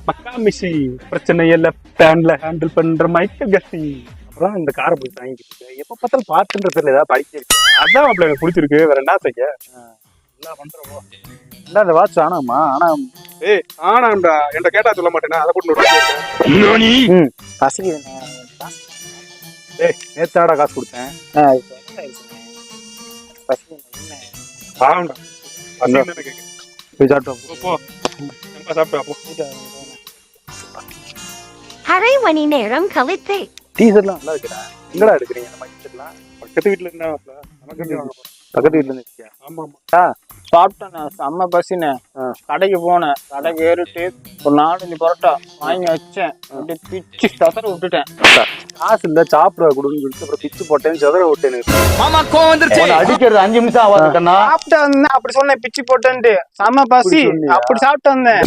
மக்கா மிஷி பிரச்சனை எல்லாம் பேன்ல ஹேண்டில் பண்ற மைக்கேல் கட்டி. அப்புறம் இந்த காரை போய் வாங்கிட்டு இருக்கேன். எப்ப பார்த்தாலும் பாட்டுன்ற பேர்ல ஏதாவது படிச்சிருக்கேன். அதான் அப்படி எனக்கு பிடிச்சிருக்கு. வேற என்ன செய்ய? எல்லாம் பண்றோம். இல்ல அந்த வாட்ச் ஆனாமா ஆனா ஏய் ஆனாம்டா என்கிட்ட கேட்டா சொல்ல மாட்டேனா? அதை கொண்டு பசிக்கு ஏய் நேத்தாடா காசு கொடுத்தேன். ஆமாம்டா போய் சாப்பிட்டோம். போ நம்ம சாப்பிட்டா போ. அரை மணி நேரம் கழித்து டீசர்ட்லாம் நல்லா இருக்குடா. எங்கடா எடுக்கிறீங்க நம்ம கிட்டலாம்? பக்கத்து வீட்டுல இருந்தா நமக்கு வாங்க போறோம். பக்கத்து வீட்டுல இருந்து ஆமா ஆமா சாப்பிட்டேண்ணே, செம்ம பசினே. கடைக்கு போனேன், கடைக்கு ஏறிட்டு ஒரு 4 பரோட்டா வாங்கி வச்சேன். அப்படியே பிச்சு தசர விட்டுட்டேன். காசு இல்ல சாப்பிட கொடுன்னு சொல்லிட்டு அப்புறம் பிச்சு போட்டேன் செதற விட்டேன். அடிக்கிறது 5 நிமிஷம் ஆகாது கண்ணா. சாப்பிட்டு வந்தேன், அப்படி சொன்னேன் பிச்சு போட்டேன்ட்டு. செம்ம பசி, அப்படி சாப்பிட்டு வந்தேன்.